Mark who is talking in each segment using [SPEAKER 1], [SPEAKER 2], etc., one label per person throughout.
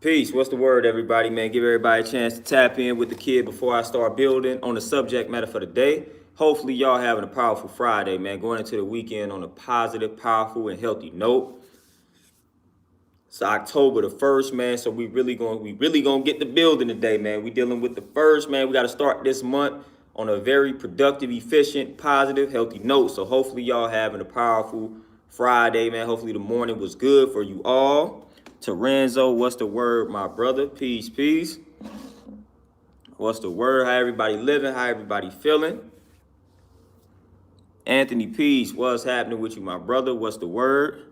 [SPEAKER 1] Peace. What's the word, everybody, man? Give everybody a chance to tap in with the kid before I start building on the subject matter for the day. Hopefully, y'all having a powerful Friday, man. Going into the weekend on a positive, powerful, and healthy note. It's October the 1st, man. So we really gonna get the building today, man. We dealing with the first, man. We got to start this month on a very productive, efficient, positive, healthy note. So hopefully, y'all having a powerful Friday, man. Hopefully, the morning was good for you all. Terenzo, what's the word, my brother? Peace, peace. What's the word? How everybody living? How everybody feeling? Anthony, peace. What's happening with you, my brother? What's the word?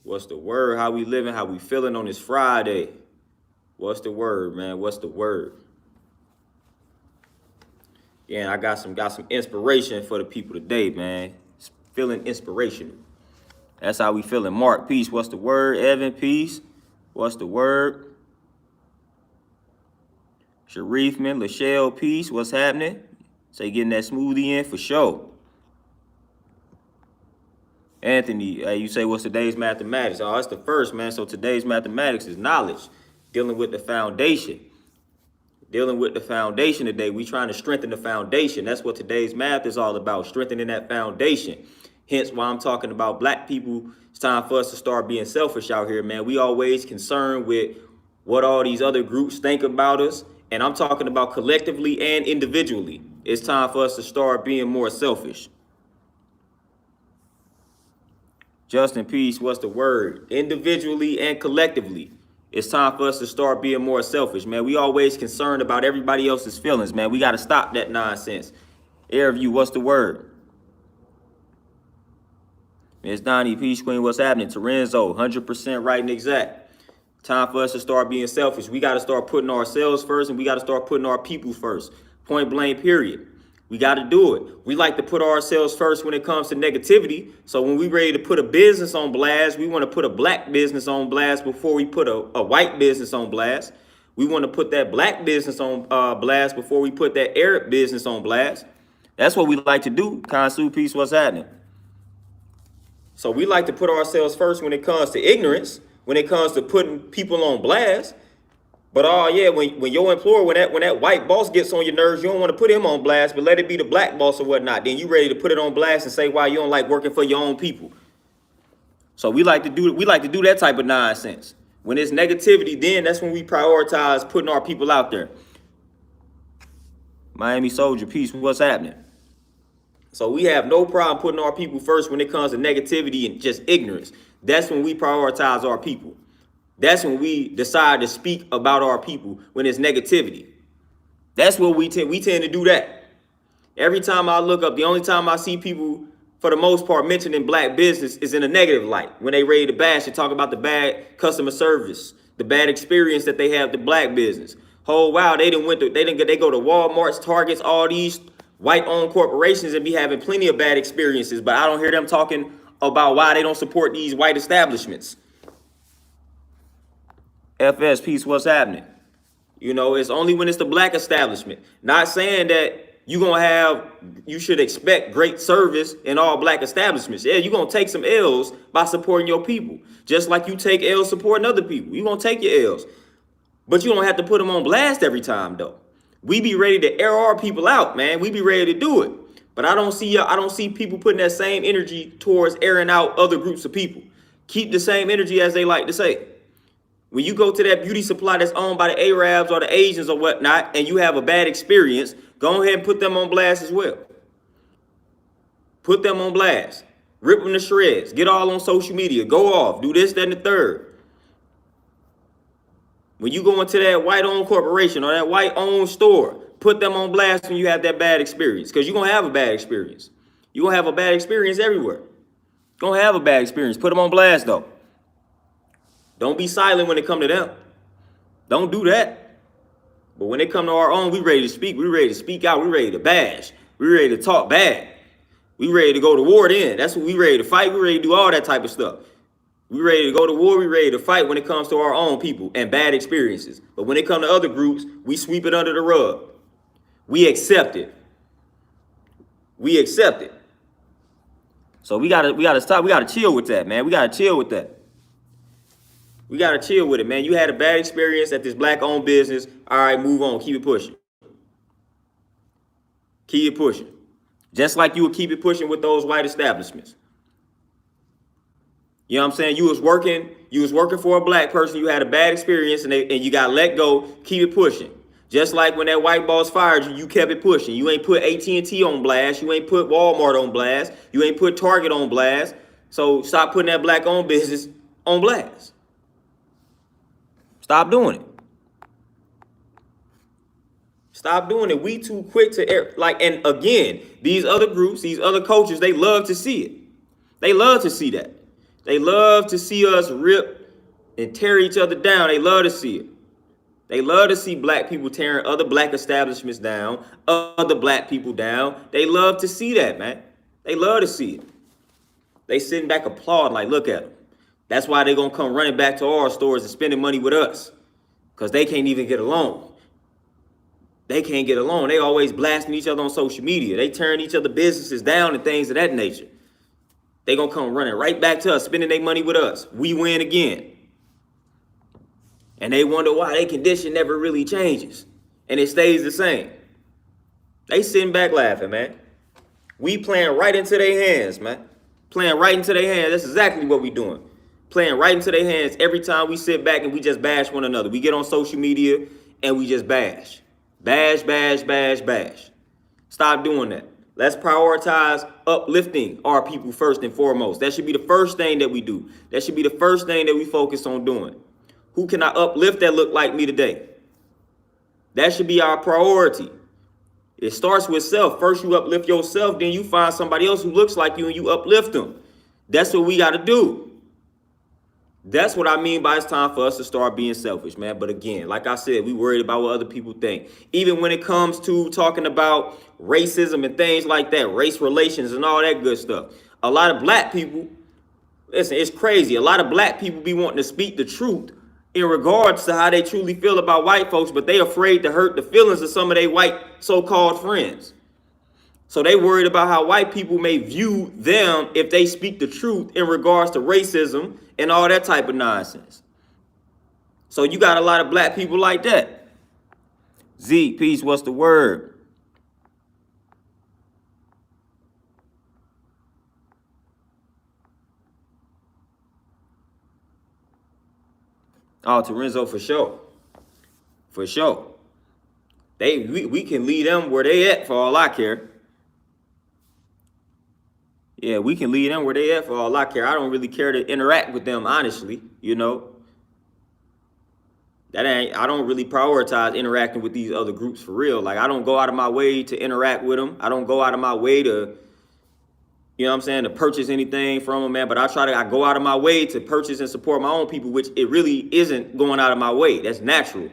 [SPEAKER 1] What's the word? How we living? How we feeling on this Friday? What's the word, man? What's the word? Yeah, I got some inspiration for the people today, man. Feeling inspirational. That's how we feeling. Mark, peace. What's the word? Evan, peace. What's the word? Sharif, man. Lachelle, peace. What's happening? Say getting that smoothie in for sure. Anthony, you say what's today's mathematics? Oh, that's the first, man. So today's mathematics is knowledge. Dealing with the foundation. Dealing with the foundation today. We trying to strengthen the foundation. That's what today's math is all about. Strengthening that foundation. Hence why I'm talking about black people. It's time for us to start being selfish out here, man. We always concerned with what all these other groups think about us. And I'm talking about collectively and individually. It's time for us to start being more selfish. Justin, peace. What's the word? Individually and collectively. It's time for us to start being more selfish, man. We always concerned about everybody else's feelings, man. We got to stop that nonsense. Airview, what's the word? Miss Donnie, peace queen, what's happening? Terenzo, 100% right and exact. Time for us to start being selfish. We got to start putting ourselves first, and we got to start putting our people first. Point blank, period. We got to do it. We like to put ourselves first when it comes to negativity. So when we ready to put a business on blast, we want to put a black business on blast before we put a white business on blast. We want to put that black business on blast before we put that Arab business on blast. That's what we like to do. Kansu, peace, what's happening? So we like to put ourselves first when it comes to ignorance, when it comes to putting people on blast. But when your employer, when that white boss gets on your nerves, you don't want to put him on blast, but let it be the black boss or whatnot. Then you ready to put it on blast and say why you don't like working for your own people. So we like to do that type of nonsense. When it's negativity, then that's when we prioritize putting our people out there. Miami Soldier, peace, what's happening? So we have no problem putting our people first when it comes to negativity and just ignorance. That's when we prioritize our people. That's when we decide to speak about our people when it's negativity. That's what we tend to do that. Every time I look up, the only time I see people, for the most part, mentioning black business is in a negative light. When they ready to bash and talk about the bad customer service, the bad experience that they have the black business. Oh wow, they go to Walmart's, Targets, all these white-owned corporations and be having plenty of bad experiences, but I don't hear them talking about why they don't support these white establishments. FS, peace, what's happening? You know, it's only when it's the black establishment. Not saying that you should expect great service in all black establishments. Yeah, you're going to take some L's by supporting your people. Just like you take L's supporting other people. You're going to take your L's. But you don't have to put them on blast every time, though. We be ready to air our people out, man. We be ready to do it. But I don't see people putting that same energy towards airing out other groups of people. Keep the same energy, as they like to say. When you go to that beauty supply that's owned by the Arabs or the Asians or whatnot, and you have a bad experience, go ahead and put them on blast as well. Put them on blast. Rip them to shreds. Get all on social media. Go off. Do this, that, and the third. When you go into that white-owned corporation or that white-owned store, put them on blast when you have that bad experience, because you're going to have a bad experience. You're going to have a bad experience everywhere. You're going to have a bad experience. Put them on blast, though. Don't be silent when it come to them. Don't do that. But when it come to our own, we ready to speak. We ready to speak out. We ready to bash. We ready to talk bad. We ready to go to war then. That's what we ready to fight. We ready to do all that type of stuff. We ready to go to war. We ready to fight when it comes to our own people and bad experiences. But when it comes to other groups, we sweep it under the rug. We accept it. We accept it. So we gotta stop. We gotta chill with that, man. We gotta chill with that. We got to chill with it, man. You had a bad experience at this black-owned business. All right, move on. Keep it pushing. Keep it pushing. Just like you would keep it pushing with those white establishments. You know what I'm saying? You was working for a black person. You had a bad experience and you got let go. Keep it pushing. Just like when that white boss fired you, you kept it pushing. You ain't put AT&T on blast. You ain't put Walmart on blast. You ain't put Target on blast. So stop putting that black-owned business on blast. Stop doing it. Stop doing it. We too quick to and again, these other groups, these other coaches, they love to see it. They love to see that. They love to see us rip and tear each other down. They love to see it. They love to see black people tearing other black establishments down, other black people down. They love to see that, man. They love to see it. They sitting back applauding like, look at them. That's why they're going to come running back to our stores and spending money with us, because they can't even get along. They can't get along. They always blasting each other on social media. They tearing each other businesses down and things of that nature. They going to come running right back to us, spending their money with us. We win again. And they wonder why their condition never really changes and it stays the same. They sitting back laughing, man. We playing right into their hands, man. Playing right into their hands. That's exactly what we doing. Playing right into their hands every time we sit back and we just bash one another. We get on social media and we just bash. Bash, bash, bash, bash. Stop doing that. Let's prioritize uplifting our people first and foremost. That should be the first thing that we do. That should be the first thing that we focus on doing. Who can I uplift that look like me today? That should be our priority. It starts with self. First you uplift yourself, then you find somebody else who looks like you and you uplift them. That's what we got to do. That's what I mean by it's time for us to start being selfish, man. But again, like I said, we worried about what other people think. Even when it comes to talking about racism and things like that, race relations and all that good stuff. A lot of black people, listen, it's crazy. A lot of black people be wanting to speak the truth in regards to how they truly feel about white folks, but they afraid to hurt the feelings of some of their white so-called friends. So they worried about how white people may view them if they speak the truth in regards to racism and all that type of nonsense. So you got a lot of black people like that. Z, peace, what's the word? Oh, Torenzo, for sure. For sure. We can lead them where they at for all I care. Yeah, we can lead them where they at for all I care. I don't really care to interact with them, honestly, you know. I don't really prioritize interacting with these other groups for real. Like, I don't go out of my way to interact with them. I don't go out of my way to, you know what I'm saying, to purchase anything from them, man. But I go out of my way to purchase and support my own people, which it really isn't going out of my way. That's natural.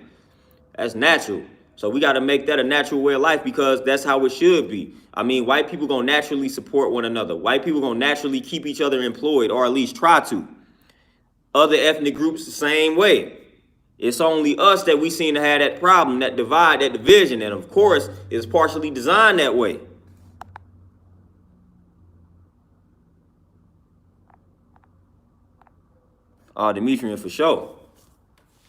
[SPEAKER 1] That's natural. So we got to make that a natural way of life, because that's how it should be. I mean, white people going to naturally support one another. White people going to naturally keep each other employed, or at least try to. Other ethnic groups the same way. It's only us that we seem to have that problem, that divide, that division. And of course, it's partially designed that way. Demetrian, for sure.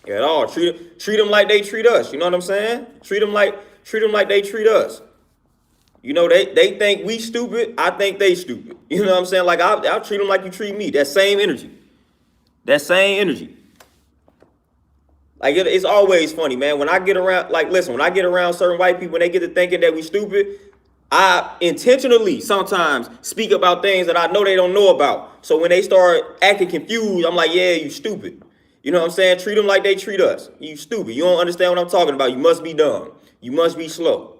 [SPEAKER 1] At all. Treat them like they treat us. You know what I'm saying? Treat them like they treat us. You know, they think we stupid. I think they stupid. You know what I'm saying? Like, I'll treat them like you treat me. That same energy. That same energy. Like, it's always funny, man. When I get around, like, listen, when I get around certain white people, when they get to thinking that we stupid, I intentionally sometimes speak about things that I know they don't know about. So when they start acting confused, I'm like, yeah, you stupid. You know what I'm saying? Treat them like they treat us. You stupid. You don't understand what I'm talking about. You must be dumb. You must be slow.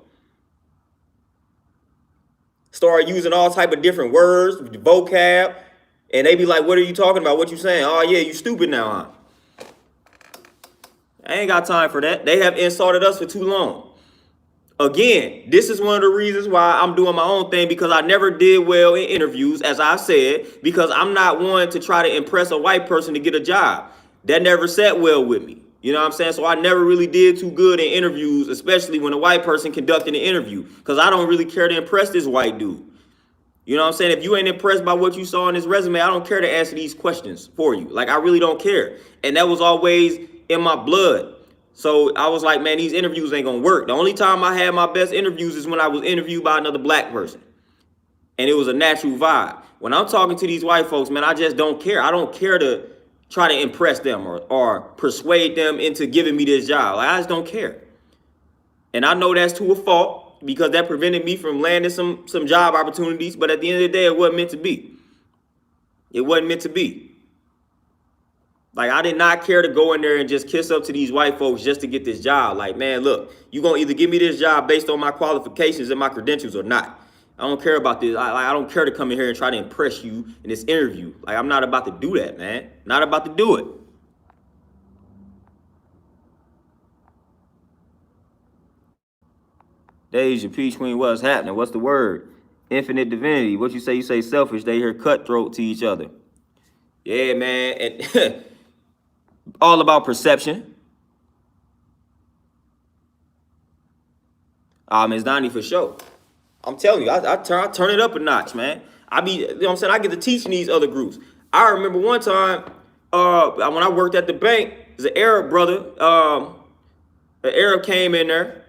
[SPEAKER 1] Start using all type of different words, vocab, and they be like, what are you talking about? What you saying? Oh, yeah, you stupid now, huh? I ain't got time for that. They have insulted us for too long. Again, this is one of the reasons why I'm doing my own thing, because I never did well in interviews, as I said, because I'm not one to try to impress a white person to get a job. That never sat well with me. You know what I'm saying? So I never really did too good in interviews, especially when a white person conducted an interview, because I don't really care to impress this white dude. You know what I'm saying? If you ain't impressed by what you saw in this resume, I don't care to answer these questions for you. Like, I really don't care. And that was always in my blood. So I was like, man, these interviews ain't gonna work. The only time I had my best interviews is when I was interviewed by another black person. And it was a natural vibe. When I'm talking to these white folks, man, I just don't care. I don't care to try to impress them or persuade them into giving me this job. Like, I just don't care. And I know that's to a fault because that prevented me from landing some job opportunities. But at the end of the day, it wasn't meant to be. It wasn't meant to be. Like, I did not care to go in there and just kiss up to these white folks just to get this job. Like, man, look, you're going to either give me this job based on my qualifications and my credentials or not. I don't care about this. I don't care to come in here and try to impress you in this interview. Like, I'm not about to do that, man. Not about to do it. Deja, Peach Queen, what's happening? What's the word? Infinite divinity. What you say? You say selfish. They hear cutthroat to each other. Yeah, man. And all about perception. Ms. Donnie, for sure. I'm telling you, I turn it up a notch, man. You know what I'm saying? I get to teaching these other groups. I remember one time, when I worked at the bank, there's an Arab brother. An Arab came in there,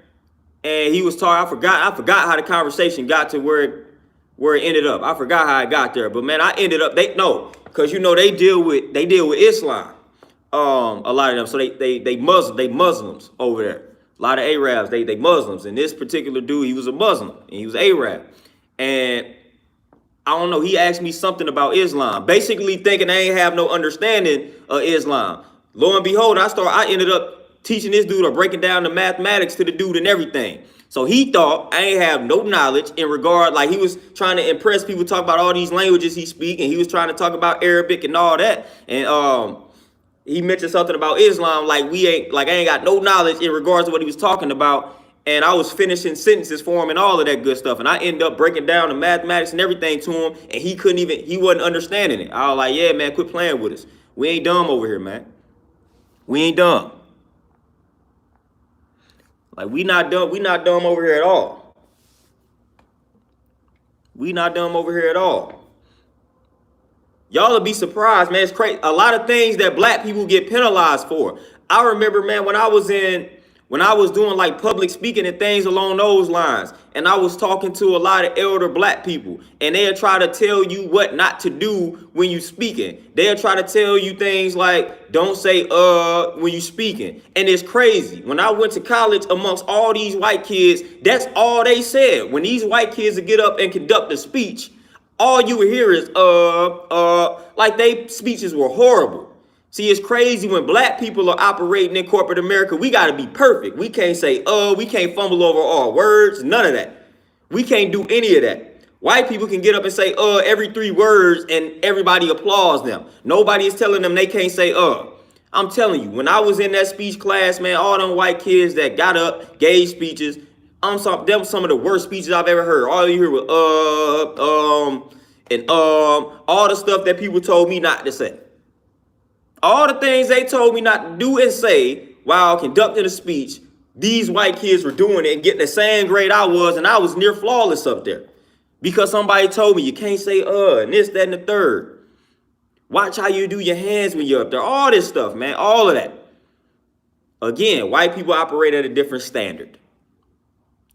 [SPEAKER 1] and he was talking. I forgot how the conversation got to where it ended up. I forgot how it got there, but man, I ended up because you know they deal with Islam. A lot of them, so they Muslims over there. A lot of Arabs, they Muslims, and this particular dude, he was a Muslim, and he was Arab, and I don't know, he asked me something about Islam, basically thinking I ain't have no understanding of Islam. Lo and behold, I ended up teaching this dude or breaking down the mathematics to the dude and everything. So he thought I ain't have no knowledge in regard, like he was trying to impress people, talk about all these languages he speak, and he was trying to talk about Arabic and all that, and he mentioned something about Islam, like I ain't got no knowledge in regards to what he was talking about. And I was finishing sentences for him and all of that good stuff. And I ended up breaking down the mathematics and everything to him. And he wasn't understanding it. I was like, yeah, man, quit playing with us. We ain't dumb over here, man. We ain't dumb. Like, we not dumb. We not dumb over here at all. We not dumb over here at all. Y'all will be surprised, man. It's crazy. A lot of things that black people get penalized for. I remember, man, when I was doing like public speaking and things along those lines, and I was talking to a lot of elder black people, and they'll try to tell you what not to do when you speaking. They'll try to tell you things like, don't say when you speaking. And it's crazy. When I went to college amongst all these white kids, that's all they said. When these white kids would get up and conduct a speech, all you would hear is, like they speeches were horrible. See, it's crazy when black people are operating in corporate America. We got to be perfect. We can't say, we can't fumble over our words, none of that. We can't do any of that. White people can get up and say, every 3 words and everybody applauds them. Nobody is telling them they can't say, I'm telling you, when I was in that speech class, man, all them white kids that got up, gave speeches, them were some of the worst speeches I've ever heard. All you hear was all the stuff that people told me not to say. All the things they told me not to do and say while conducting a speech, these white kids were doing it and getting the same grade I was, and I was near flawless up there. Because somebody told me you can't say and this, that, and the third. Watch how you do your hands when you're up there. All this stuff, man. All of that. Again, white people operate at a different standard.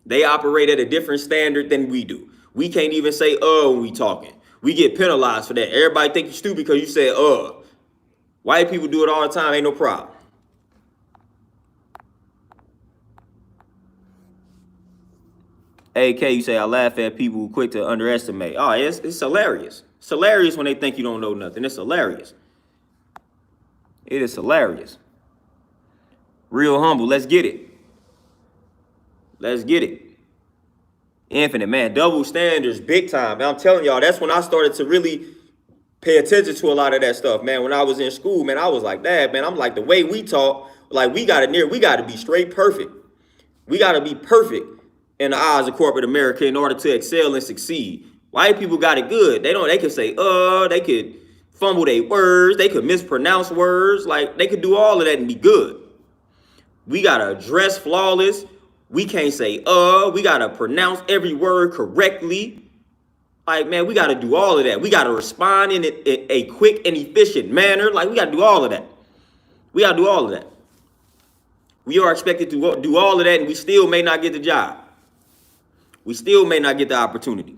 [SPEAKER 1] They operate at a different standard than we do. We can't even say when we talking. We get penalized for that. Everybody think you're stupid because you said White people do it all the time. Ain't no problem. AK, you say I laugh at people who quick to underestimate. Oh, it's hilarious. It's hilarious when they think you don't know nothing. It's hilarious. It is hilarious. Real humble. Let's get it. Let's get it. Infinite, man. Double standards, big time. Man, I'm telling y'all, that's when I started to really pay attention to a lot of that stuff, man. When I was in school, man, I was like, Dad, man, I'm like, the way we talk, like we got to be straight perfect. We got to be perfect in the eyes of corporate America in order to excel and succeed. White people got it good. They could say, they could fumble their words. They could mispronounce words. Like, they could do all of that and be good. We got to dress flawless. We can't say, we got to pronounce every word correctly. Like, man, we got to do all of that. We got to respond in a quick and efficient manner. Like, we got to do all of that. We got to do all of that. We are expected to do all of that, and we still may not get the job. We still may not get the opportunity.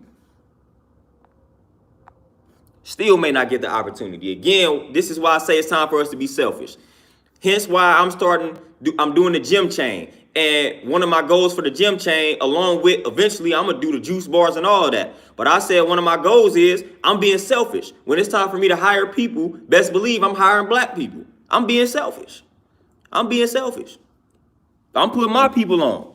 [SPEAKER 1] Still may not get the opportunity. Again, this is why I say it's time for us to be selfish. Hence why I'm doing the gym chain. And one of my goals for the gym chain, along with eventually I'm going to do the juice bars and all of that. But I said one of my goals is I'm being selfish. When it's time for me to hire people, best believe I'm hiring black people. I'm being selfish. I'm being selfish. I'm putting my people on.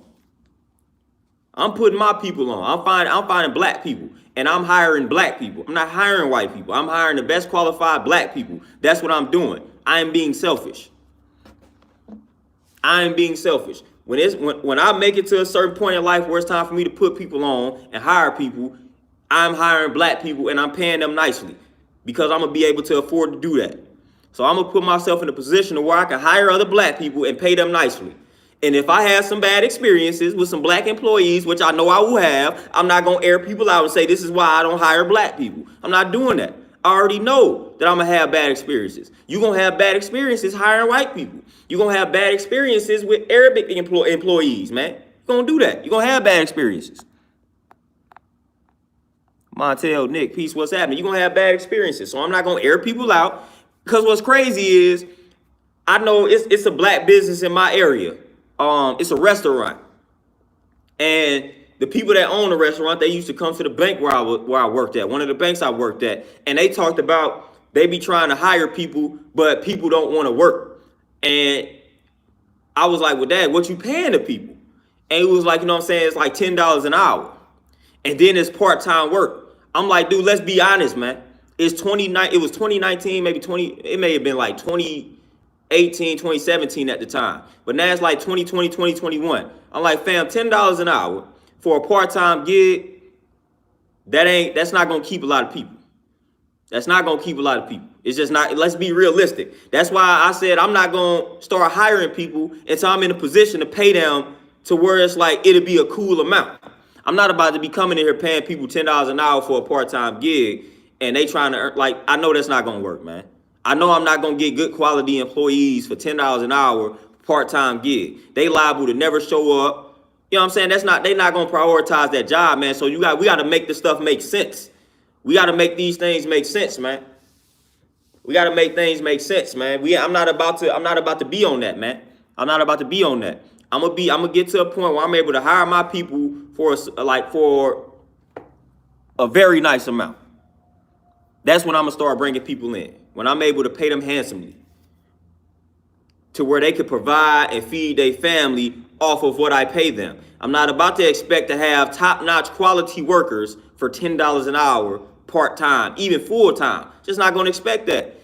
[SPEAKER 1] I'm putting my people on. I'm finding black people. And I'm hiring black people. I'm not hiring white people. I'm hiring the best qualified black people. That's what I'm doing. I am being selfish. I am being selfish. When I make it to a certain point in life where it's time for me to put people on and hire people, I'm hiring black people and I'm paying them nicely because I'm going to be able to afford to do that. So I'm going to put myself in a position where I can hire other black people and pay them nicely. And if I have some bad experiences with some black employees, which I know I will have, I'm not going to air people out and say, this is why I don't hire black people. I'm not doing that. I already know that I'm going to have bad experiences. You're going to have bad experiences hiring white people. You're going to have bad experiences with Arabic employees, man. You're going to do that. You're going to have bad experiences. Montel, Nick, Peace, what's happening? You're going to have bad experiences. So I'm not going to air people out because what's crazy is I know it's a black business in my area. It's a restaurant. And the people that own the restaurant, they used to come to the bank where I worked at, one of the banks I worked at. And they talked about they be trying to hire people, but people don't want to work. And I was like, well, Dad, what you paying the people? And he was like, you know what I'm saying? It's like $10 an hour. And then it's part-time work. I'm like, dude, let's be honest, man. It was 2019, maybe it may have been like 2018, 2017 at the time. But now it's like 2020, 2021. I'm like, fam, $10 an hour for a part-time gig, that's not going to keep a lot of people. That's not going to keep a lot of people. It's just not, let's be realistic. That's why I said I'm not going to start hiring people until I'm in a position to pay them to where it's like it'll be a cool amount. I'm not about to be coming in here paying people $10 an hour for a part-time gig and they trying to earn, like, I know that's not going to work, man. I know I'm not going to get good quality employees for $10 an hour part-time gig. They liable to never show up. You know what I'm saying? They're not going to prioritize that job, man. So we got to make this stuff make sense. We got to make these things make sense, man. We got to make things make sense, man. I'm not about to be on that, man. I'm not about to be on that. I'm gonna get to a point where I'm able to hire my people for a very nice amount. That's when I'm gonna start bringing people in. When I'm able to pay them handsomely to where they could provide and feed their family off of what I pay them. I'm not about to expect to have top-notch quality workers for $10 an hour part-time, even full-time. Just not going to expect that.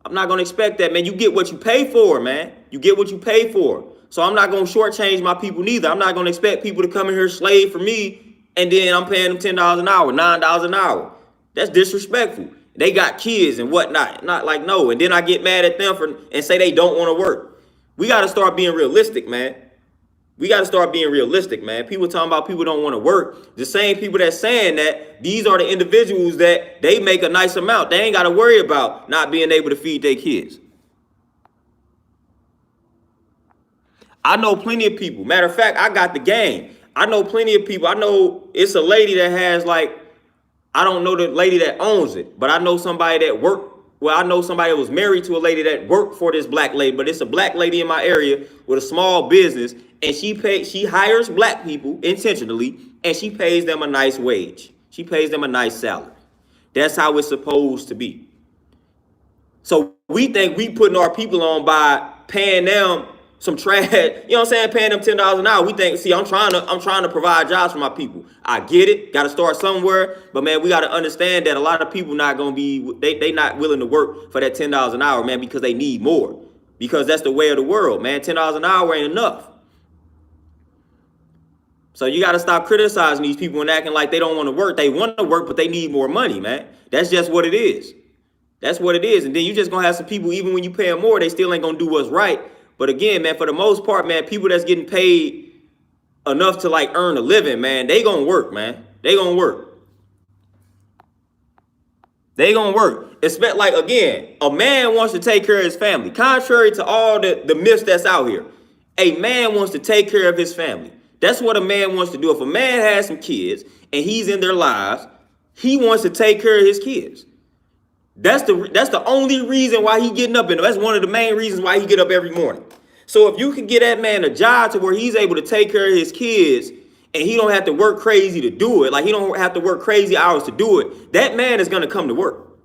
[SPEAKER 1] I'm not going to expect that, man. You get what you pay for, man. You get what you pay for. So I'm not going to shortchange my people neither. I'm not going to expect people to come in here slave for me and then I'm paying them $10 an hour, $9 an hour. That's disrespectful. They got kids and whatnot. Not like, no. And then I get mad at them and say they don't want to work. We got to start being realistic, man. We got to start being realistic, man. People talking about people don't want to work. The same people that's saying that, these are the individuals that they make a nice amount. They ain't got to worry about not being able to feed their kids. I know plenty of people. Matter of fact, I got the game. I know plenty of people. I know it's a lady that has like, I don't know the lady that owns it, but I know somebody that worked. Well, I know somebody that was married to a lady that worked for this black lady, but it's a black lady in my area with a small business, and she hires black people intentionally, and she pays them a nice wage. She pays them a nice salary. That's how it's supposed to be. So we think we putting our people on by paying them some trash, you know what I'm saying, paying them $10 an hour. We think, see, I'm trying to provide jobs for my people. I get it, got to start somewhere, but man, we got to understand that a lot of people not going to be, they not willing to work for that $10 an hour, man, because they need more, because that's the way of the world, man. $10 an hour ain't enough. So you got to stop criticizing these people and acting like they don't want to work. They want to work, but they need more money, man. That's just what it is. That's what it is. And then you just going to have some people, even when you pay them more, they still ain't going to do what's right. But again, man, for the most part, man, people that's getting paid enough to like earn a living, man, they gonna work, man. They gonna work. They gonna work. Expect, like, again, a man wants to take care of his family. Contrary to all the myths that's out here, a man wants to take care of his family. That's what a man wants to do. If a man has some kids and he's in their lives, he wants to take care of his kids. That's the only reason why he getting up, and that's one of the main reasons why he get up every morning. So if you can get that man a job to where he's able to take care of his kids and he don't have to work crazy to do it, like he don't have to work crazy hours to do it, that man is going to come to work.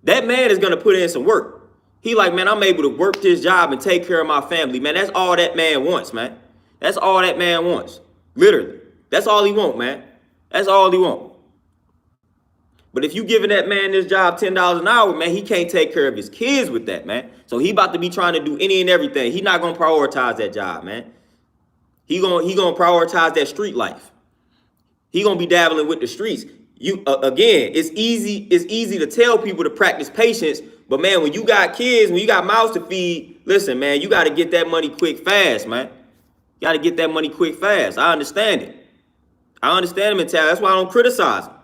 [SPEAKER 1] That man is going to put in some work. He like, man, I'm able to work this job and take care of my family. Man, that's all that man wants, man. That's all that man wants. Literally. That's all he wants, man. That's all he wants. But if you giving that man this job $10 an hour, man, he can't take care of his kids with that, man. So he about to be trying to do any and everything. He not going to prioritize that job, man. He gonna prioritize that street life. He gonna be dabbling with the streets. Again, it's easy to tell people to practice patience, but man, when you got kids, when you got mouths to feed, listen, man, you got to get that money quick, fast, man. You got to get that money quick, fast. I understand it. I understand the mentality. That's why I don't criticize them.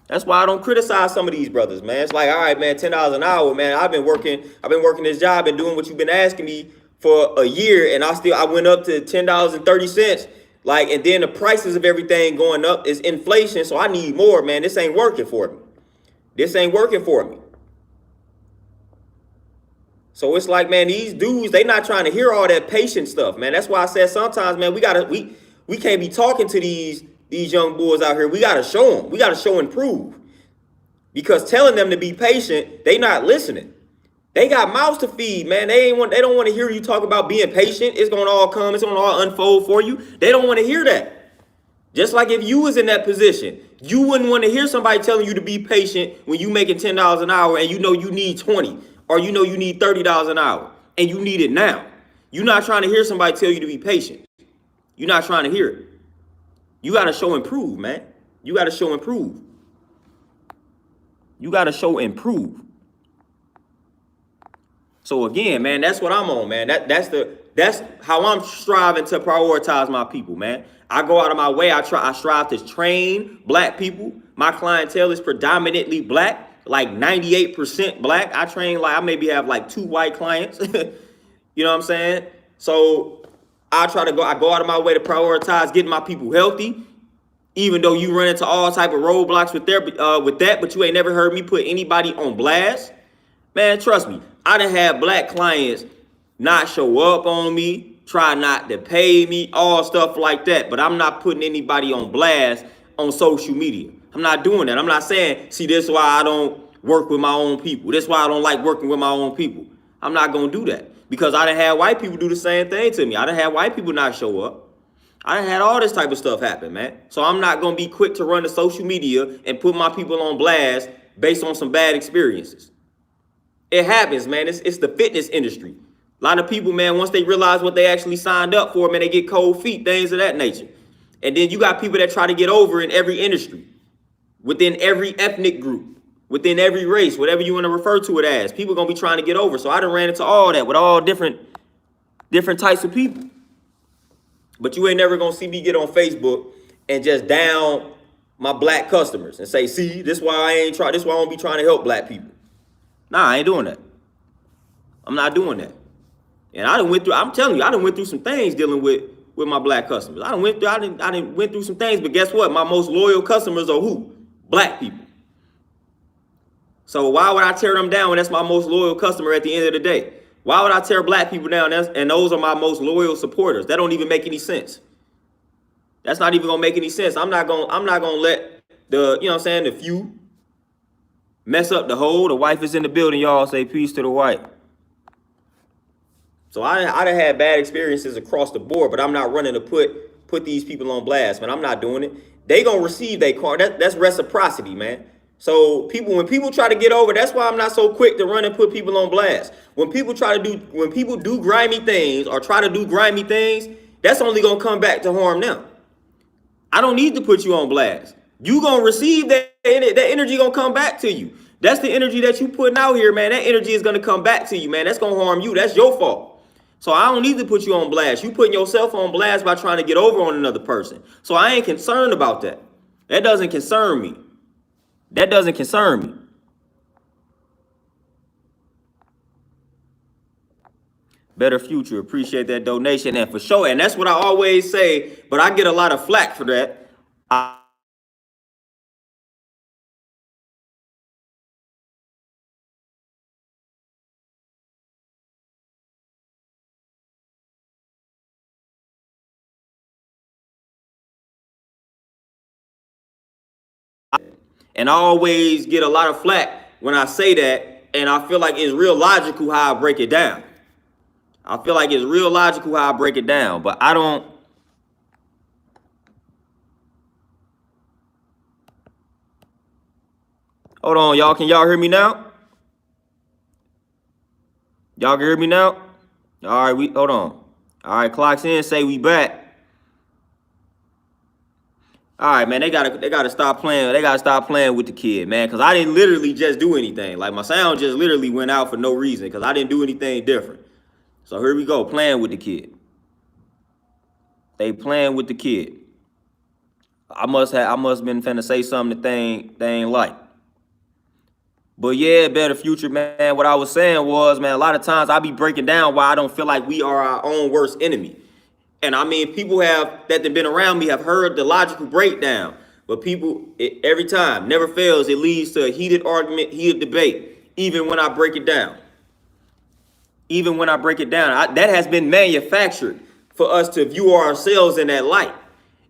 [SPEAKER 1] That's why I don't criticize some of these brothers, man. It's like, all right, man, $10 an hour, man. I've been working this job and doing what you've been asking me for a year, and I went up to $10.30. Like, and then the prices of everything going up is inflation, so I need more, man. This ain't working for me. This ain't working for me. So it's like, man, these dudes, they not trying to hear all that patient stuff, man. That's why I said sometimes, man, we can't be talking to these young boys out here. We got to show them. We got to show and prove. Because telling them to be patient, they not listening. They got mouths to feed, man. They don't want to hear you talk about being patient. It's going to all come. It's going to all unfold for you. They don't want to hear that. Just like if you was in that position, you wouldn't want to hear somebody telling you to be patient when you making $10 an hour and you know you need 20, or you know you need $30 an hour and you need it now. You're not trying to hear somebody tell you to be patient. You're not trying to hear it. You got to show and prove, man. You got to show and prove. You got to show and prove. So again, man, that's what I'm on, man. That's how I'm striving to prioritize my people, man. I go out of my way. I strive to train black people. My clientele is predominantly black, like 98% black. I train, like, I maybe have like 2 white clients. You know what I'm saying? So I go out of my way to prioritize getting my people healthy. Even though you run into all type of roadblocks with that, but you ain't never heard me put anybody on blast. Man, trust me, I done had black clients not show up on me, try not to pay me, all stuff like that. But I'm not putting anybody on blast on social media. I'm not doing that. I'm not saying, see, this is why I don't work with my own people. This is why I don't like working with my own people. I'm not going to do that because I done had white people do the same thing to me. I done had white people not show up. I done had all this type of stuff happen, man. So I'm not going to be quick to run to social media and put my people on blast based on some bad experiences. It happens, man. It's the fitness industry. A lot of people, man, once they realize what they actually signed up for, man, they get cold feet, things of that nature. And then you got people that try to get over in every industry, within every ethnic group, within every race, whatever you want to refer to it as. People going to be trying to get over. So I done ran into all that with all different types of people. But you ain't never going to see me get on Facebook and just down my black customers and say, see, this is why this is why I don't be trying to help black people. Nah, I ain't doing that. I'm not doing that. And I'm telling you, I done went through some things dealing with my black customers. I done went through some things, but guess what? My most loyal customers are who? Black people. So why would I tear them down when that's my most loyal customer at the end of the day? Why would I tear black people down? And those are my most loyal supporters. That don't even make any sense. That's not even gonna make any sense. I'm not gonna let the few mess up the whole. The wife is in the building, y'all. Say peace to the wife. So I done had bad experiences across the board, but I'm not running to put these people on blast, man. I'm not doing it. They gonna receive their card. That's reciprocity, man. So when people try to get over, that's why I'm not so quick to run and put people on blast. When people do grimy things or try to do grimy things, that's only gonna come back to harm them. I don't need to put you on blast. You gonna receive that energy gonna come back to you. That's the energy that you putting out here, man. That energy is gonna come back to you, man. That's gonna harm you. That's your fault. So I don't need to put you on blast. You putting yourself on blast by trying to get over on another person. So I ain't concerned about that. That doesn't concern me. That doesn't concern me. Better future. Appreciate that donation. And for sure, and that's what I always say, but I get a lot of flack for that. And I always get a lot of flack when I say that, and I feel like it's real logical how I break it down. I feel like it's real logical how I break it down, but I don't. Hold on, y'all. Can y'all hear me now? Y'all can hear me now? All right, we hold on. All right, clocks in, say we back. All right, man, they gotta stop playing. They gotta stop playing with the kid, man, because I didn't literally just do anything. Like my sound just literally went out for no reason because I didn't do anything different. So here we go, playing with the kid. They playing with the kid. I must have been finna say something that they ain't like. But yeah, better future, man. What I was saying was, man, a lot of times I be breaking down why I don't feel like we are our own worst enemy. And I mean, people that have been around me have heard the logical breakdown. But people, every time, never fails, it leads to a heated argument, heated debate, even when I break it down. Even when I break it down, that has been manufactured for us to view ourselves in that light.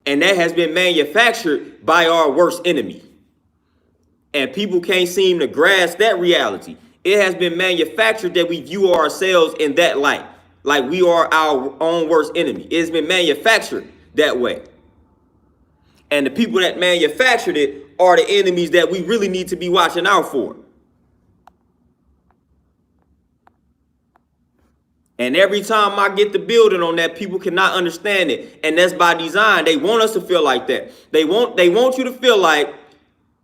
[SPEAKER 1] And that has been manufactured by our worst enemy. And people can't seem to grasp that reality. It has been manufactured that we view ourselves in that light, like we are our own worst enemy. It's been manufactured that way. And the people that manufactured it are the enemies that we really need to be watching out for. And every time I get the building on that, people cannot understand it. And that's by design. They want us to feel like that. They want you to feel like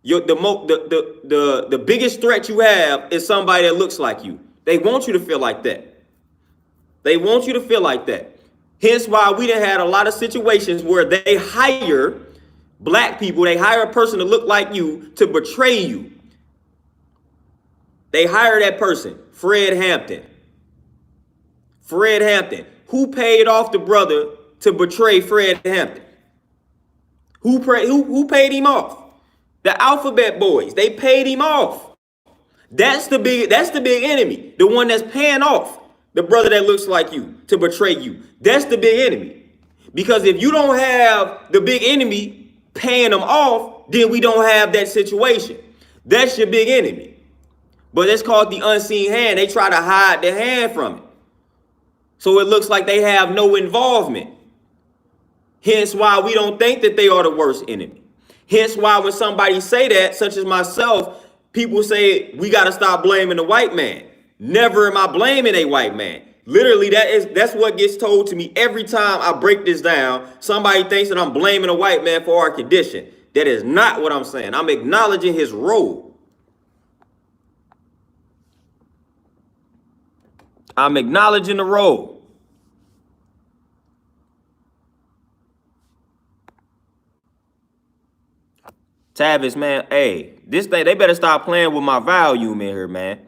[SPEAKER 1] the biggest threat you have is somebody that looks like you. They want you to feel like that. They want you to feel like that. Hence why we done had a lot of situations where they hire black people, they hire a person to look like you to betray you. They hire that person, Fred Hampton. Fred Hampton. Who paid off the brother to betray Fred Hampton? Who paid him off? The Alphabet Boys. They paid him off. That's the big enemy. The one that's paying off the brother that looks like you to betray you. That's the big enemy. Because if you don't have the big enemy paying them off, then we don't have that situation. That's your big enemy. But it's called the unseen hand. They try to hide their hand from it. So it looks like they have no involvement. Hence why we don't think that they are the worst enemy. Hence why when somebody say that, such as myself, people say we got to stop blaming the white man. Never am I blaming a white man. Literally, that's what gets told to me every time I break this down. Somebody thinks that I'm blaming a white man for our condition. That is not what I'm saying. I'm acknowledging his role. I'm acknowledging the role. Tavis, man, hey, this thing, they better stop playing with my volume in here, man.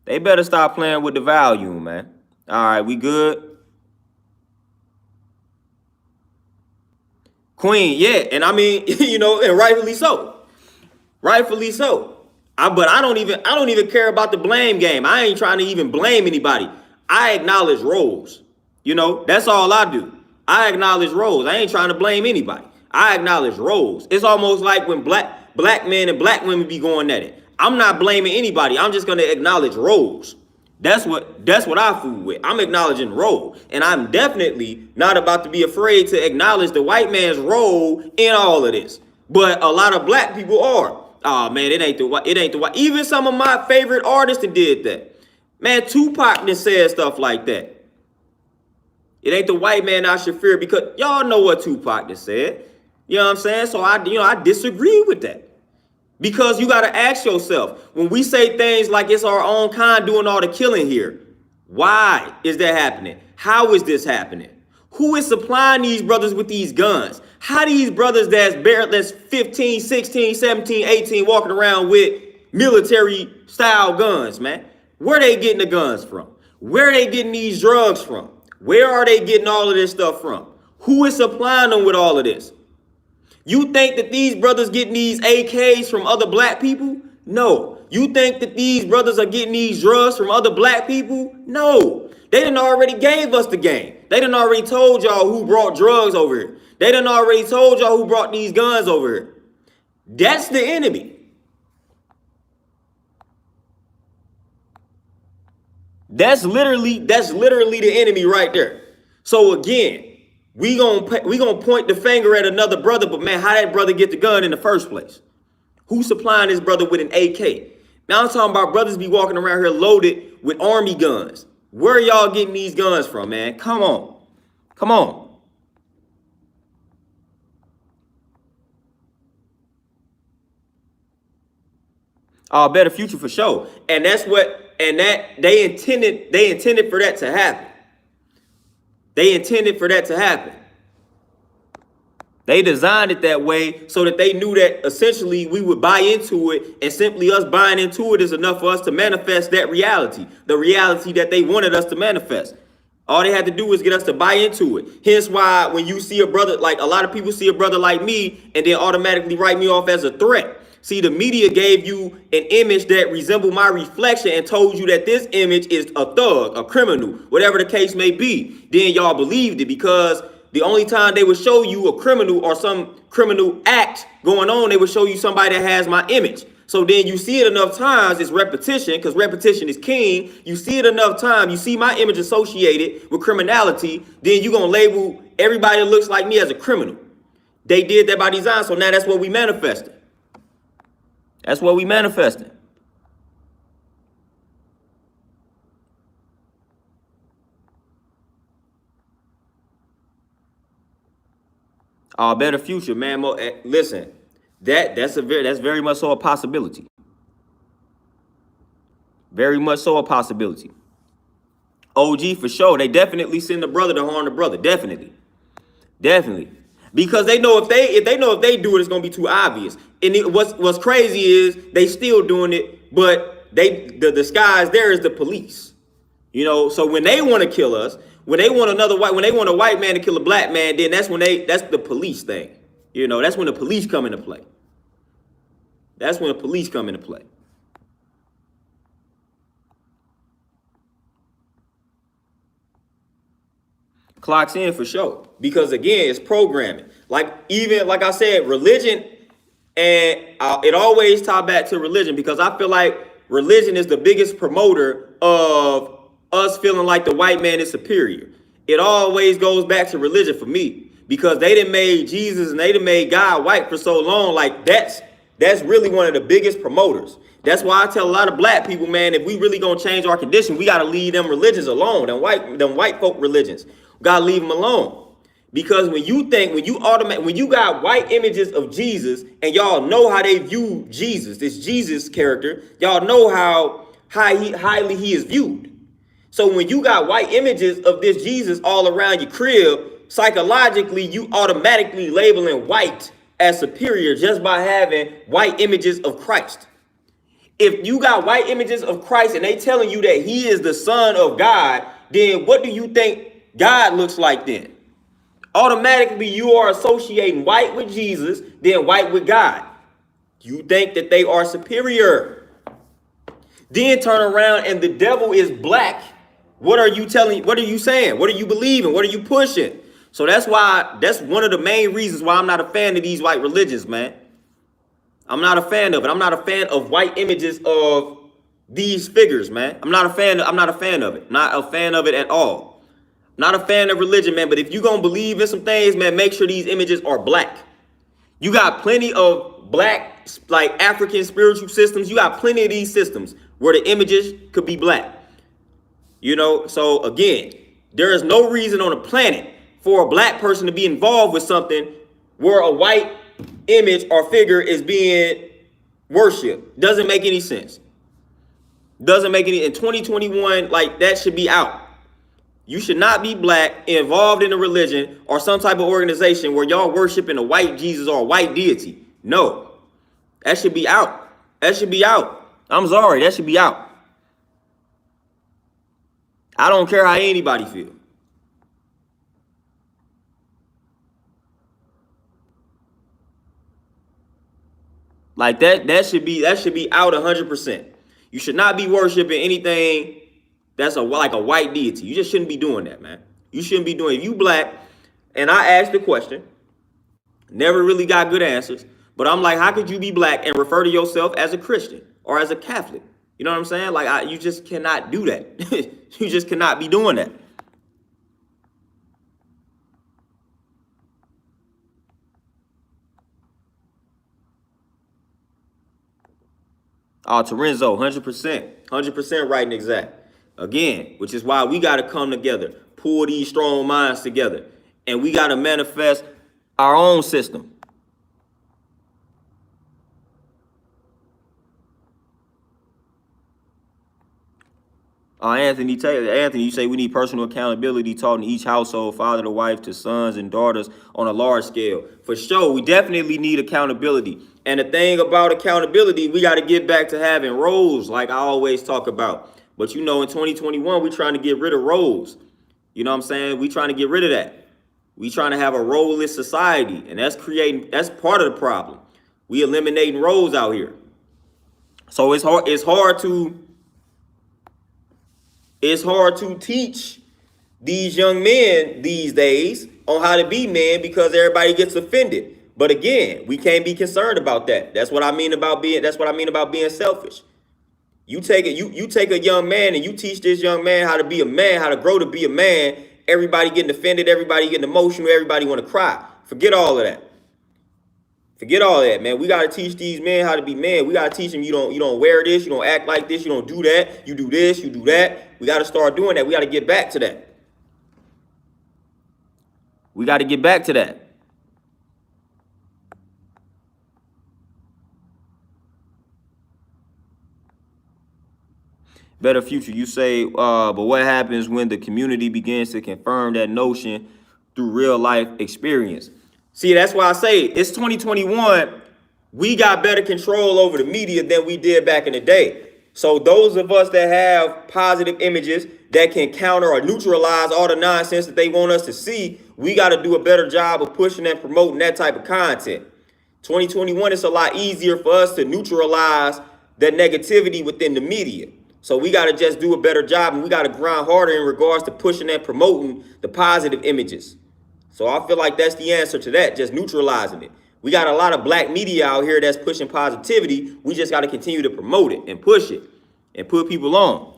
[SPEAKER 1] They better stop playing with the volume, man. All right, we good? Queen, yeah, and I mean, and rightfully so. Rightfully so. But I don't even care about the blame game. I ain't trying to even blame anybody. I acknowledge roles. That's all I do. I acknowledge roles. I ain't trying to blame anybody. I acknowledge roles. It's almost like when black men and black women be going at it. I'm not blaming anybody. I'm just gonna acknowledge roles. That's what I fool with. I'm acknowledging role. And I'm definitely not about to be afraid to acknowledge the white man's role in all of this. But a lot of black people are. Oh man, it ain't the white. Even some of my favorite artists that did that. Man, Tupac done said stuff like that. It ain't the white man I should fear, because y'all know what Tupac done said. You know what I'm saying? So I disagree with that. Because you got to ask yourself, when we say things like it's our own kind doing all the killing here, why is that happening? How is this happening? Who is supplying these brothers with these guns? How these brothers that's 15, 16, 17, 18 walking around with military style guns, man? Where they getting the guns from? Where are they getting these drugs from? Where are they getting all of this stuff from? Who is supplying them with all of this? You think that these brothers getting these AKs from other black people? No. You think that these brothers are getting these drugs from other black people? No. They done already gave us the game. They done already told y'all who brought drugs over here. They done already told y'all who brought these guns over here. That's the enemy. That's literally the enemy right there. So again, we gonna point the finger at another brother, but man, how that brother get the gun in the first place? Who's supplying this brother with an AK? Now I'm talking about brothers be walking around here loaded with army guns. Where are y'all getting these guns from, man? Come on. Come on. Better future for sure. And that's what, and that they intended for that to happen. They intended for that to happen. They designed it that way so that they knew that essentially we would buy into it, and simply us buying into it is enough for us to manifest that reality, the reality that they wanted us to manifest. All they had to do was get us to buy into it. Hence why when you see a brother, like a lot of people see a brother like me and then automatically write me off as a threat. See, the media gave you an image that resembled my reflection and told you that this image is a thug, a criminal, whatever the case may be. Then y'all believed it because the only time they would show you a criminal or some criminal act going on, they would show you somebody that has my image. So then you see it enough times, it's repetition, because repetition is king. You see it enough time, you see my image associated with criminality, then you're going to label everybody that looks like me as a criminal. They did that by design, so now that's what we manifested. That's what we manifested. Our better future, man. Listen, that's very much so a possibility. Very much so a possibility. OG for sure. They definitely send the brother to harm the brother. Definitely. Because they know if they do it, it's gonna be too obvious. And what's crazy is they still doing it, but the disguise there is the police. You know, so when they want to kill us, when they want a white man to kill a black man, then that's the police thing. You know, that's when the police come into play. Clocks in for sure. Because again, it's programming. Like I said, religion, and it always ties back to religion, because I feel like religion is the biggest promoter of us feeling like the white man is superior. It always goes back to religion for me, because they done made Jesus and they done made God white for so long. Like that's really one of the biggest promoters. That's why I tell a lot of black people, man, if we really gonna change our condition, we gotta leave them religions alone, them white folk religions. We gotta leave them alone. Because when you got white images of Jesus and y'all know how they view Jesus, this Jesus character, y'all know how highly he is viewed. So when you got white images of this Jesus all around your crib, psychologically, you automatically labeling white as superior just by having white images of Christ. If you got white images of Christ and they telling you that he is the son of God, then what do you think God looks like then? Automatically, you are associating white with Jesus, then white with God. You think that they are superior. Then turn around and the devil is black. What are you saying? What are you believing? What are you pushing? So that's one of the main reasons why I'm not a fan of these white religions, man. I'm not a fan of it. I'm not a fan of white images of these figures, man. I'm not a fan of it. Not a fan of it at all. Not a fan of religion, man. But if you're going to believe in some things, man, make sure these images are black. You got plenty of black, like African spiritual systems. You got plenty of these systems where the images could be black. You know, so again, there is no reason on the planet for a black person to be involved with something where a white image or figure is being worshipped. Doesn't make any sense. In 2021, like that should be out. You should not be black, involved in a religion or some type of organization where y'all worshiping a white Jesus or a white deity. No, that should be out. That should be out. I'm sorry, that should be out. I don't care how anybody feel. Like that should be out 100%. You should not be worshiping anything that's like a white deity. You just shouldn't be doing that, man. You shouldn't be doing it. If you black, and I asked the question, never really got good answers, but I'm like, how could you be black and refer to yourself as a Christian or as a Catholic? You know what I'm saying? Like, you just cannot do that. You just cannot be doing that. Oh, Terenzo, 100%. 100% right and exact. Again, which is why we got to come together, pull these strong minds together, and we got to manifest our own system. Anthony Taylor, Anthony, you say we need personal accountability taught in each household, father to wife to sons and daughters on a large scale. For sure, we definitely need accountability. And the thing about accountability, we got to get back to having roles, like I always talk about. But you know, in 2021, we're trying to get rid of roles. You know what I'm saying? We trying to get rid of that. We trying to have a role-less society, and that's part of the problem. We eliminating roles out here. So it's hard to teach these young men these days on how to be men because everybody gets offended. But again, we can't be concerned about that. That's what I mean about being selfish. You take a young man and you teach this young man how to be a man, how to grow to be a man. Everybody getting offended, everybody getting emotional, everybody want to cry. Forget all of that. Forget all that, man. We got to teach these men how to be men. We got to teach them you don't wear this, you don't act like this, you don't do that, you do this, you do that. We got to start doing that. We got to get back to that. We got to get back to that. Better future, you say, but what happens when the community begins to confirm that notion through real life experience? See, that's why I say it's 2021. We got better control over the media than we did back in the day. So those of us that have positive images that can counter or neutralize all the nonsense that they want us to see, we got to do a better job of pushing and promoting that type of content. 2021, it's a lot easier for us to neutralize that negativity within the media. So we got to just do a better job, and we got to grind harder in regards to pushing and promoting the positive images. So I feel like that's the answer to that, just neutralizing it. We got a lot of black media out here that's pushing positivity. We just got to continue to promote it and push it and put people on.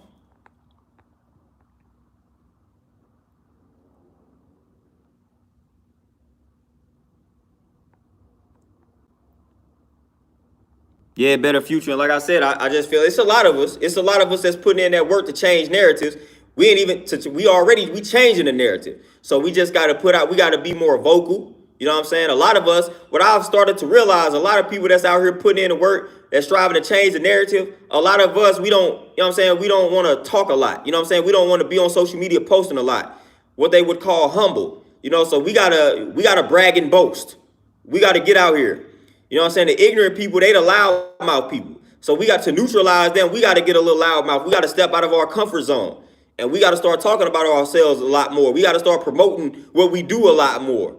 [SPEAKER 1] Yeah, better future. And like I said, I just feel it's a lot of us. It's a lot of us that's putting in that work to change narratives. We changing the narrative. So we just got to we got to be more vocal. You know what I'm saying? A lot of us, what I've started to realize, a lot of people that's out here putting in the work, that's striving to change the narrative, a lot of us, we don't, you know what I'm saying? We don't want to talk a lot. You know what I'm saying? We don't want to be on social media posting a lot. What they would call humble. You know, so we gotta brag and boast. We got to get out here. You know what I'm saying? The ignorant people, they the loudmouth people. So we got to neutralize them. We got to get a little loudmouth. We got to step out of our comfort zone. And we got to start talking about ourselves a lot more. We got to start promoting what we do a lot more.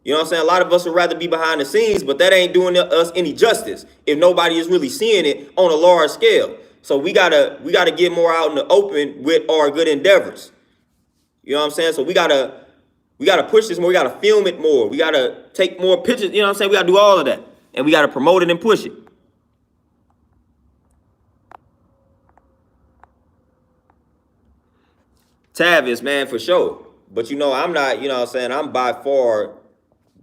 [SPEAKER 1] You know what I'm saying? A lot of us would rather be behind the scenes, but that ain't doing us any justice if nobody is really seeing it on a large scale. So we gotta get more out in the open with our good endeavors. You know what I'm saying? So we gotta push this more. We gotta film it more. We gotta take more pictures. You know what I'm saying? We gotta do all of that. And we got to promote it and push it. Tavis, man, for sure. But, you know, I'm not, you know what I'm saying, I'm by far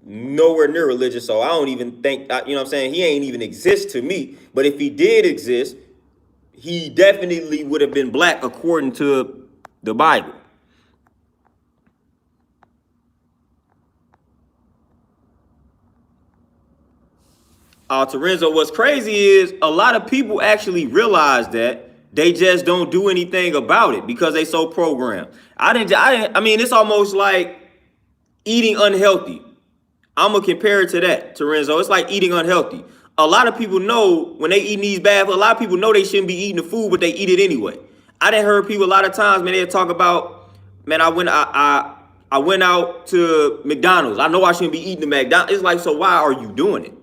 [SPEAKER 1] nowhere near religious, so I don't even think, you know what I'm saying, he ain't even exist to me. But if he did exist, he definitely would have been black according to the Bible. Terenzo, what's crazy is a lot of people actually realize that They just don't do anything about it because they so programmed. I mean, it's almost like eating unhealthy. I'm gonna compare it to that, to Renzo. It's like eating unhealthy. A lot of people know when they eating these bad foods, a lot of people know they shouldn't be eating the food, but they eat it anyway. I done heard people a lot of times, man, they talk about, man, I went out to McDonald's. I know I shouldn't be eating the McDonald's. It's like, so why are you doing it?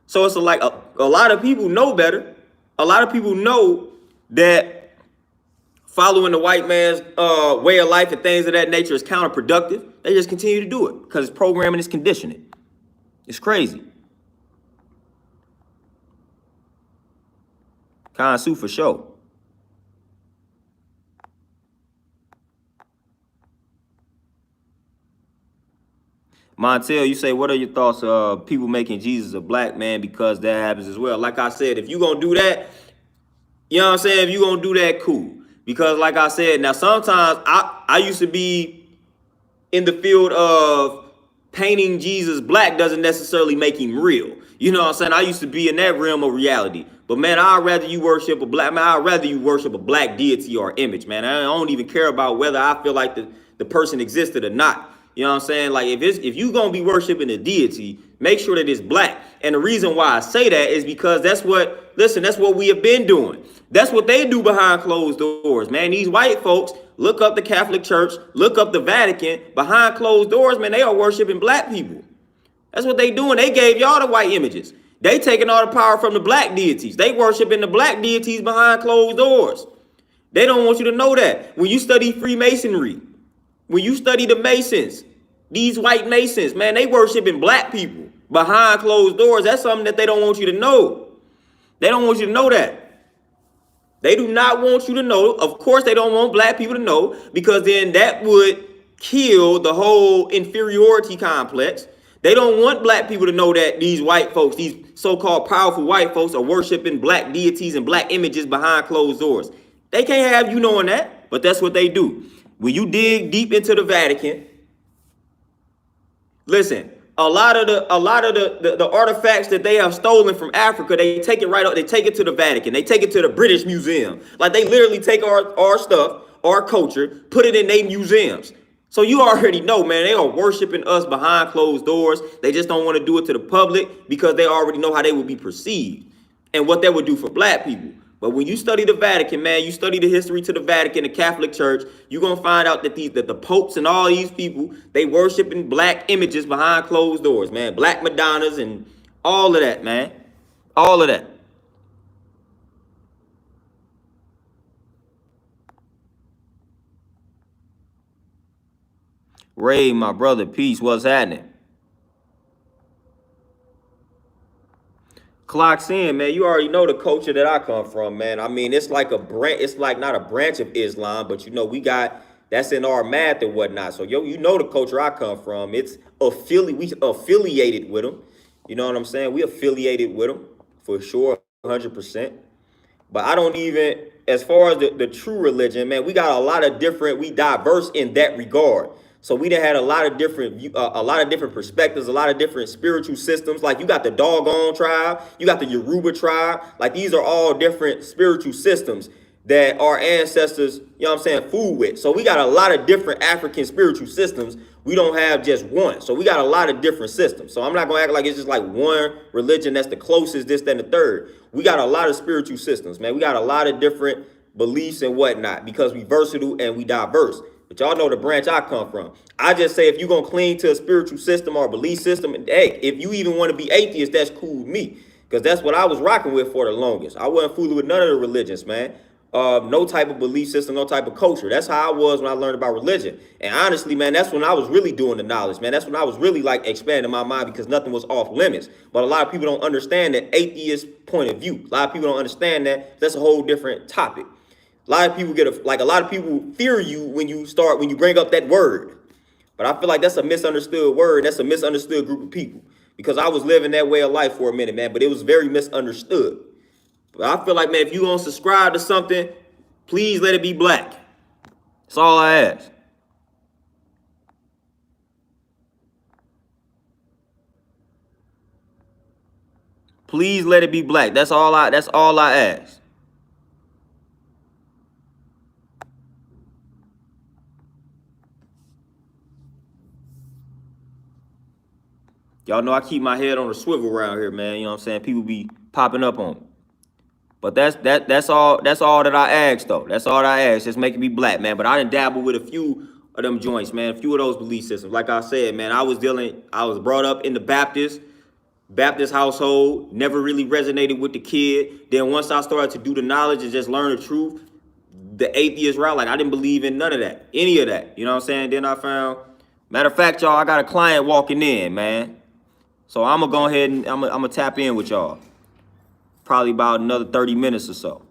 [SPEAKER 1] So it's like a lot of people know better. A lot of people know that following the white man's way of life and things of that nature is counterproductive. They just continue to do it because it's programming, it's conditioning. It's crazy. Kansu for sure. Montel, you say, what are your thoughts of people making Jesus a black man because that happens as well? Like I said, if you're going to do that, you know what I'm saying? If you're going to do that, cool. Because like I said, now sometimes I used to be in the field of painting Jesus black doesn't necessarily make him real. You know what I'm saying? I used to be in that realm of reality. But man, I'd rather you worship a black man. I'd rather you worship a black deity or image, man. I don't even care about whether I feel like the person existed or not. You know what I'm saying? Like if you gonna be worshiping a deity, make sure that it's black. And the reason why I say that is because that's what we have been doing. That's what they do behind closed doors, man. These white folks, look up the Catholic Church, look up the Vatican, behind closed doors, man, they are worshiping black people. That's what they doing. They gave y'all the white images. They taking all the power from the black deities. They worshiping the black deities behind closed doors. They don't want you to know that. When you study Freemasonry, when you study the Masons, these white Masons, man, they worshiping black people behind closed doors. That's something that they don't want you to know. They don't want you to know that. They do not want you to know. Of course, they don't want black people to know, because then that would kill the whole inferiority complex. They don't want black people to know that these white folks, these so-called powerful white folks, are worshiping black deities and black images behind closed doors. They can't have you knowing that, but that's what they do. When you dig deep into the Vatican, listen, a lot of the artifacts that they have stolen from Africa, they take it right up, they take it to the Vatican, they take it to the British Museum. Like, they literally take our stuff, our culture, put it in their museums. So you already know, man, they are worshiping us behind closed doors. They just don't want to do it to the public because they already know how they will be perceived and what that would do for black people. But when you study the Vatican, man, you study the history to the Vatican, the Catholic Church, you're going to find out that the popes and all these people, they worshiping black images behind closed doors, man. Black Madonnas and all of that, man. All of that. Ray, my brother, peace. What's happening? Clocks in, man. You already know the culture that I come from, man. I mean, it's like a branch. It's like not a branch of Islam, but you know, we got that's in our math and whatnot. So you know the culture I come from. It's we affiliated with them. You know what I'm saying? We affiliated with them for sure, 100%. But I don't even, as far as the true religion, man, we got a lot of different. We diverse in that regard. So we done had a lot of different perspectives, a lot of different spiritual systems. Like, you got the Doggone tribe, you got the Yoruba tribe. Like, these are all different spiritual systems that our ancestors, you know what I'm saying, fooled with. So we got a lot of different African spiritual systems. We don't have just one. So we got a lot of different systems. So I'm not gonna act like it's just like one religion that's the closest, this, that, and the third. We got a lot of spiritual systems, man. We got a lot of different beliefs and whatnot because we versatile and we diverse. But y'all know the branch I come from. I just say, if you're going to cling to a spiritual system or a belief system, and hey, if you even want to be atheist, that's cool with me. Because that's what I was rocking with for the longest. I wasn't fooling with none of the religions, man. No type of belief system, no type of culture. That's how I was when I learned about religion. And honestly, man, that's when I was really doing the knowledge, man. That's when I was really like expanding my mind, because nothing was off limits. But a lot of people don't understand that atheist point of view. A lot of people don't understand that. That's a whole different topic. A lot of people a lot of people fear you when you bring up that word. But I feel like that's a misunderstood word. That's a misunderstood group of people, because I was living that way of life for a minute, man, but it was very misunderstood. But I feel like, man, if you gonna subscribe to something, please let it be black. That's all I ask. Please let it be black. That's all I ask. Y'all know I keep my head on a swivel around here, man. You know what I'm saying? People be popping up on me. But that's all that I ask though. That's all that I ask. Just making me black, man. But I done dabble with a few of them joints, man. A few of those belief systems. Like I said, man, I was brought up in the Baptist household, never really resonated with the kid. Then once I started to do the knowledge and just learn the truth, the atheist route, like I didn't believe in none of that, any of that. You know what I'm saying? Then I found, matter of fact, y'all, I got a client walking in, man. So I'm gonna go ahead and I'm gonna tap in with y'all. Probably about another 30 minutes or so.